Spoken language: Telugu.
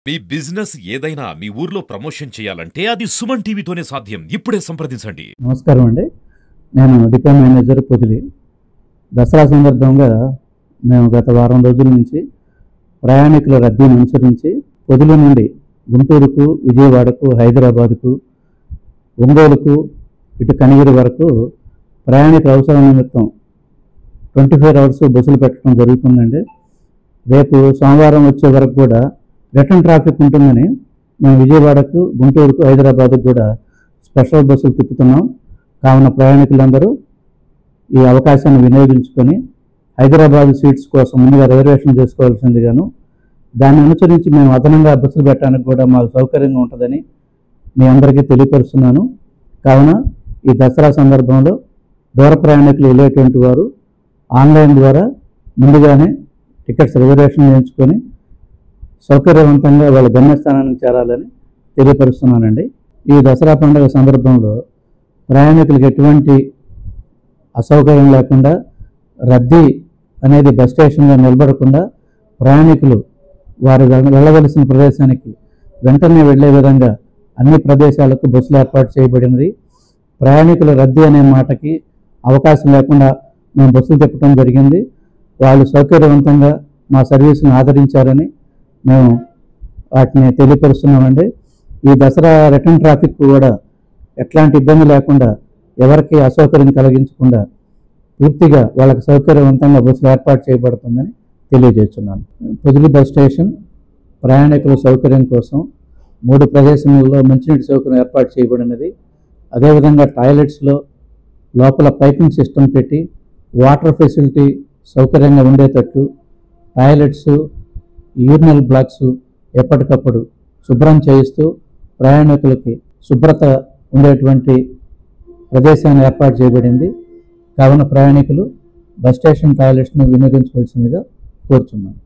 మీ బిజినెస్ ఏదైనా మీ ఊర్లో ప్రమోషన్ చేయాలంటే అది సుమన్ టీవీతోనే సాధ్యం. ఇప్పుడే సంప్రదించండి. నమస్కారం అండి. నేను డిపో మేనేజర్ పొదిలి. దసరా సందర్భంగా మేము గత వారం రోజుల నుంచి ప్రయాణికుల రద్దీని అనుసరించి పొదిలి నుండి గుంటూరుకు, విజయవాడకు, హైదరాబాద్కు, ఒంగోలుకు, ఇటు కనిగిరి వరకు ప్రయాణికుల అవసరం నిమిత్తం 24 అవర్స్ బస్సులు పెట్టడం జరుగుతుందండి. రేపు సోమవారం వచ్చే వరకు కూడా రిటర్న్ ట్రాఫిక్ ఉంటుందని మేము విజయవాడకు, గుంటూరుకు, హైదరాబాద్కు కూడా స్పెషల్ బస్సులు తిప్పుతున్నాం. కావున ప్రయాణికులందరూ ఈ అవకాశాన్ని వినియోగించుకొని హైదరాబాద్ సీట్స్ కోసం ముందుగా రిజర్వేషన్ చేసుకోవాల్సిందిగాను, దాన్ని అనుసరించి మేము అదనంగా బస్సులు పెట్టడానికి కూడా మాకు సౌకర్యంగా ఉంటుందని మీ అందరికీ తెలియపరుస్తున్నాను. కావున ఈ దసరా సందర్భంలో దూర ప్రయాణికులు వెళ్ళేటువంటి వారు ఆన్లైన్ ద్వారా ముందుగానే టికెట్స్ రిజర్వేషన్ చేయించుకొని సౌకర్యవంతంగా వాళ్ళ గమ్యస్థానానికి చేరాలని తెలియపరుస్తున్నానండి. ఈ దసరా పండుగ సందర్భంలో ప్రయాణికులకు ఎటువంటి అసౌకర్యం లేకుండా, రద్దీ అనేది బస్ స్టేషన్లో నిలబడకుండా ప్రయాణికులు వారు వెళ్ళవలసిన ప్రదేశానికి వెంటనే వెళ్ళే విధంగా అన్ని ప్రదేశాలకు బస్సులు ఏర్పాటు చేయబడినది. ప్రయాణికుల రద్దీ అనే మాటకి అవకాశం లేకుండా మేము బస్సులు తిప్పడం జరిగింది. వాళ్ళు సౌకర్యవంతంగా మా సర్వీస్ను ఆదరించారని మేము వాటిని తెలియపరుస్తున్నామండి. ఈ దసరా రిటర్న్ ట్రాఫిక్ కూడా ఎట్లాంటి ఇబ్బంది లేకుండా, ఎవరికి అసౌకర్యం కలిగించకుండా పూర్తిగా వాళ్ళకి సౌకర్యవంతంగా బస్సులు ఏర్పాటు చేయబడుతుందని తెలియజేస్తున్నాను. పొదిలి బస్ స్టేషన్ ప్రయాణికుల సౌకర్యం కోసం 3 ప్రదేశాలలో మంచినీటి సౌకర్యం ఏర్పాటు చేయబడినది. అదేవిధంగా టాయిలెట్స్లో లోపల పైపింగ్ సిస్టమ్ పెట్టి వాటర్ ఫెసిలిటీ సౌకర్యంగా ఉండేటట్టు టాయిలెట్స్, యూరినల్ బ్లాక్స్ ఎప్పటికప్పుడు శుభ్రం చేయిస్తూ ప్రయాణికులకి శుభ్రత ఉండేటువంటి ప్రదేశాన్ని ఏర్పాటు చేయబడింది. కావున ప్రయాణికులు బస్ స్టేషన్ టాయిలెట్స్ను వినియోగించవలసిందిగా కోరుచున్నాను.